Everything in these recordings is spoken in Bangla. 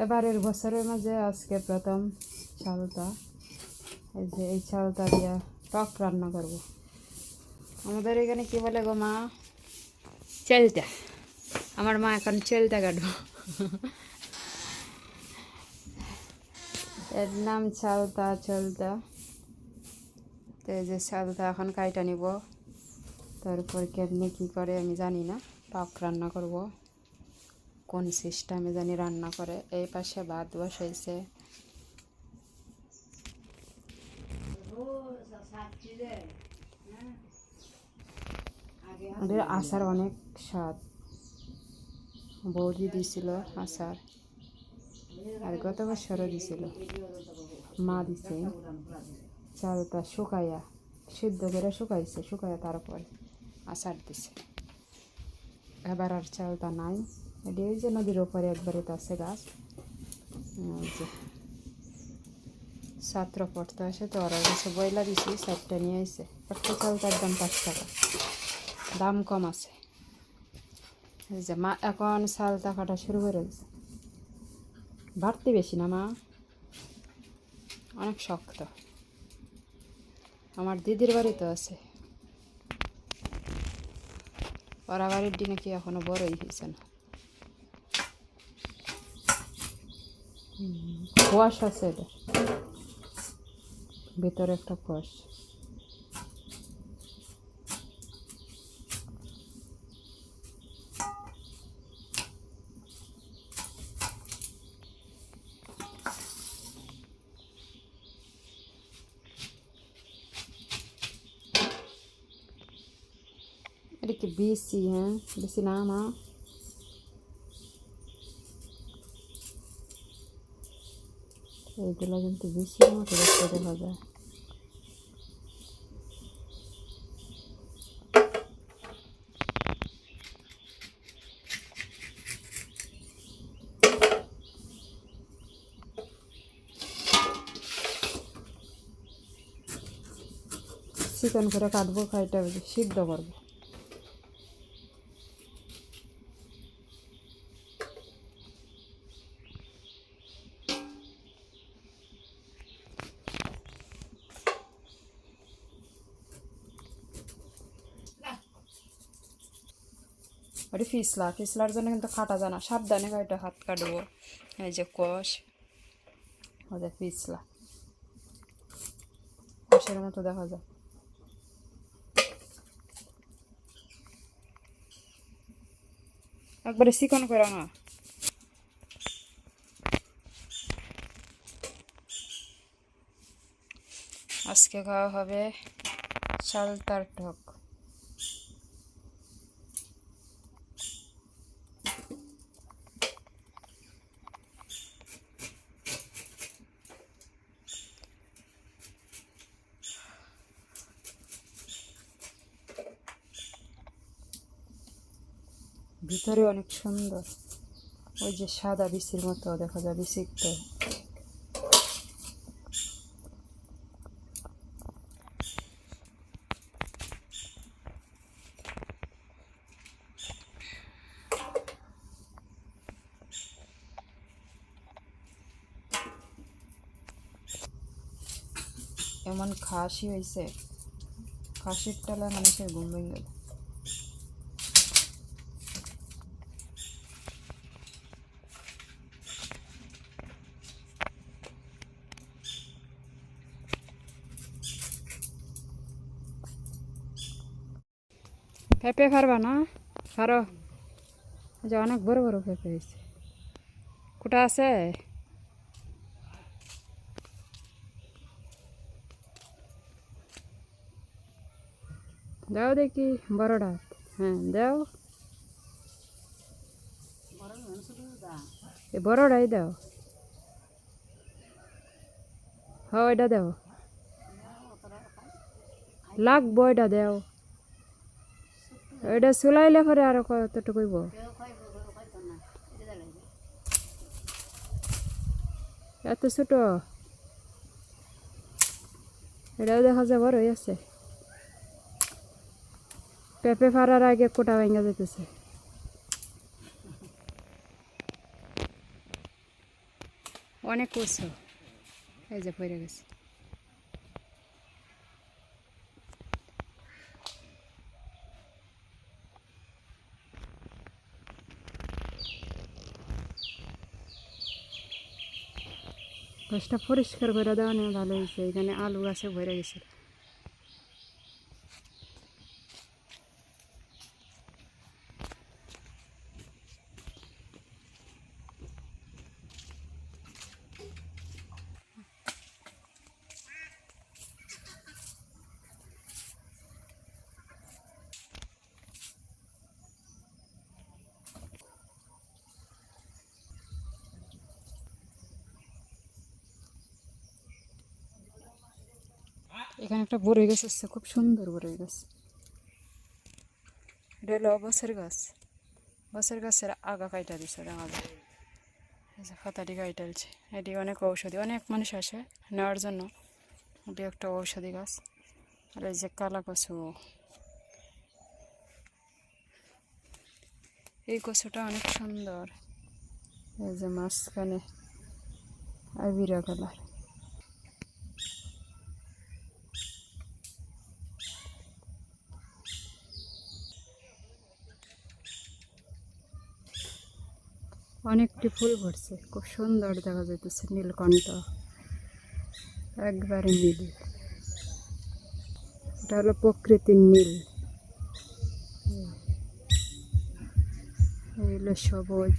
এবারের বছরের মাঝে আজকে প্রথম চালতা, এই যে এই চালতা দিয়া টক রান্না করব। আমাদের এখানে কি বলে গো মা? চেলতা। আমার মা এখন চেলতা কাটবো। এর নাম চালতা চলতা। তো এই যে চালতা এখন কাইটা নিব, তারপর কেমনি কী করে আমি জানি না। টক রান্না করব, কোন সিস্টেমে জানি রান্না করে। এই পাশে ভাত বসাইছে। ওদের আচার অনেক স্বাদ, বৌদি দিছিল আচার, আর গত বছরও দিছিল। মা দিছে চালটা শুকাইয়া, সিদ্ধ করে শুকাইছে, শুকাইয়া তারপর আচার দিছে। এবার আর চালটা নাই। এটি ওই যে নদীর ওপরে একবারে তো আছে গাছ। ওই যে ছাত্র পড়তে আসে তো ওরা কাছে বইলা দিছি, 4টা নিয়ে আসে। একটা চালটার দাম 5 টাকা, দাম কম আছে। এই যে মা এখন চালটা কাটা শুরু করে দিছে। বাড়তি বেশি না মা, অনেক শক্ত। আমার দিদির বাড়িতে আছে, ওরা বাড়ির দিনে কি এখনো বড়ই হয়েছে না। কোয়াশ আছে, এটা ভিতরে একটা কোয়াশ। এটা কি বিসি? হ্যাঁ বিসি না মা, এইগুলো কিন্তু বিসির মতো দেখতে দেখা যায়। চিকন করে কাটবো, খাইটা সিদ্ধ করবো। ওটা ফিসলার জন্য কিন্তু কাটা যায় না, সাবধানে গাড়িটা হাত কাটবো। এই যে কষ, ওদের ফিসলা কষের মতো দেখা যায়। একবারে চিকন করে না। আজকে খাওয়া হবে চালতার টক। ভিতরে অনেক সুন্দর, ওই যে সাদা বিচির মতো দেখা যায়, বিচিত্র। এমন খাসি হয়েছে, খাসির তলা মানুষের ঘুম ভেঙে গেল। পেঁপে পারবা না? পারো, যে অনেক বড় বড় পেঁপে হয়েছে। কোটা আছে? দাও দেখি বড়টা। হ্যাঁ দাও, এই বড়টাই দাও। হ্যাঁ ওইটা দাও, লাগবো ওইটা দাও। ওইটা চুলাইলে পরে আরো কতটুকু কইব। এত ছোট, এটাও দেখা যায় বড় হয়ে আছে। পেঁপে ফাড়ার আগে কোটা ভেঙে যেতেছে। অনেক কচু এই যে পড়ে গেছে। গাছটা পরিষ্কার করে দেওয়া নিয়ে ভালো হয়েছে। এখানে আলু গাছে ভরে গেছে। এখানে একটা বড়ই গাছ আছে, খুব সুন্দর বড়ই গাছ। এটা হলো বছর গাছ। বছর গাছের আগা কাইটা দিচ্ছে, দেখা যায় পাতাটি কাইটালছে। এটি অনেক ঔষধি, অনেক মানুষ আসে নেওয়ার জন্য। এটি একটা ঔষধি গাছ। আর এই যে কালা কচু, এই কচুটা অনেক সুন্দর। এই যে মাঝখানে আবিরা কালার। অনেকটি ফুল ভরছে, খুব সুন্দর দেখা যাইতেছে। নীলকণ্ঠ একবারে নীল। এটা হলো প্রকৃতির নীল। এই হলো সবুজ।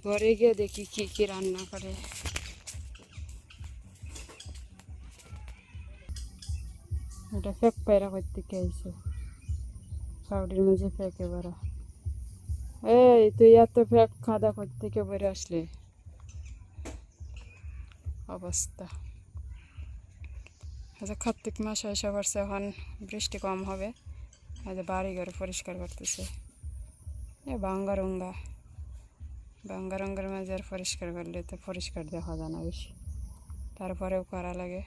ঘরে গিয়ে দেখি কি কি রান্না করে। এটা ফেক পায়রা করতে আইছে, পাউডির মাঝে ফেঁকে বেড়া। এই তুই এত ফেক খাদা করতে বেড়ে আসলে অবস্থা। আচ্ছা, কার্তিক মাস এসে পড়ছে, এখন বৃষ্টি কম হবে। আজ বাড়ি ঘর পরিষ্কার করতেছে। এ ভাঙ্গারঙ্গা ভাঙ্গারঙ্গার মাঝে আর পরিষ্কার করলে তো পরিষ্কার দেখা যায় না বেশি, তারপরেও করা লাগে।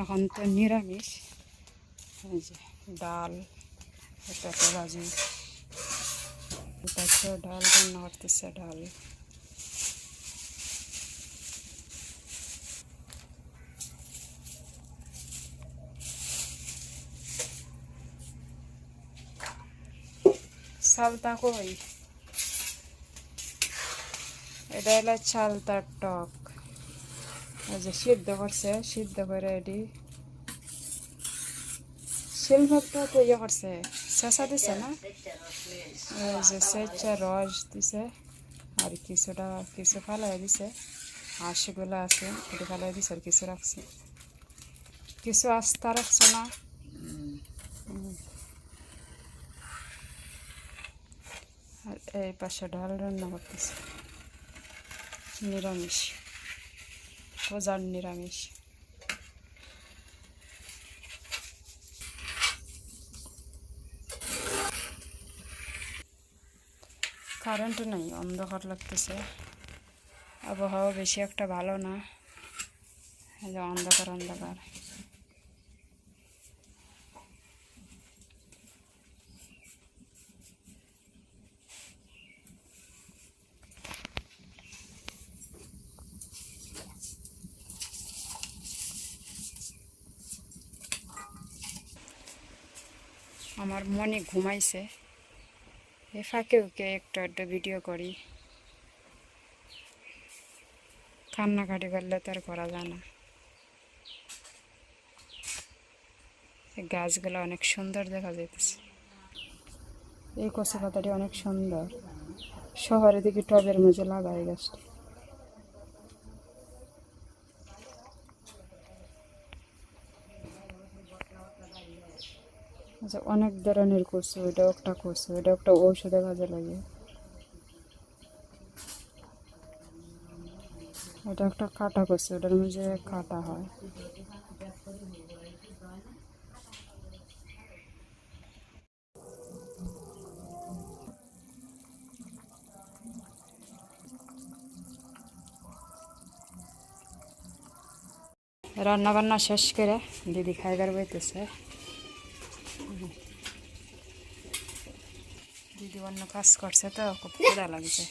এখন তো নিরামিষ। এই যে ডাল, পেঁপে ভাজি, ডাল রান্না করতেছে। ডাল চালতা কই? এটা হলো চালতার টক। এই যে সিদ্ধ করছে, সিদ্ধ করে এটি শিলভাবটা তো ইয়ে করছে, চেঁচা দিছে না? এই যে চেঁচা রস দিছে, আর কিছুটা কিছু ফালাই দিছে। হাঁসগুলো আছে এটি ফালাই দিছে, আর কিছু রাখছে, কিছু আস্তা রাখছে না। আর এই পাশে ডাল রান্না করতেছে, নিরামিষ, প্রজার নিরামিষ। কারেন্টও নেই, অন্ধকার লাগতেছে। আবহাওয়া বেশি একটা ভালো না, এই যে অন্ধকার অন্ধকার। আমার মনে ঘুমাইছে, এ ফাঁকে ওকে একটা একটা ভিডিও করি। কান্নাকাটি করলে তো আর করা যায় না। এই গাছগুলো অনেক সুন্দর দেখা যাইতেছে। এই কচু পাতাটি অনেক সুন্দর, শহরে দিকে টবের মধ্যে লাগাই গাছটা। আচ্ছা, অনেক ধরনের কচু, এটা একটা কচু, এটা একটা ঔষধে কাজে লাগে। এটা একটা কাটা কচু, এটার মধ্যে কাটা হয়। রান্না বান্না শেষ করে দিদি খাইবার বইতেছে। দিদি অন্য কাজ করছে তো খুব ক্ষুধা লাগছে।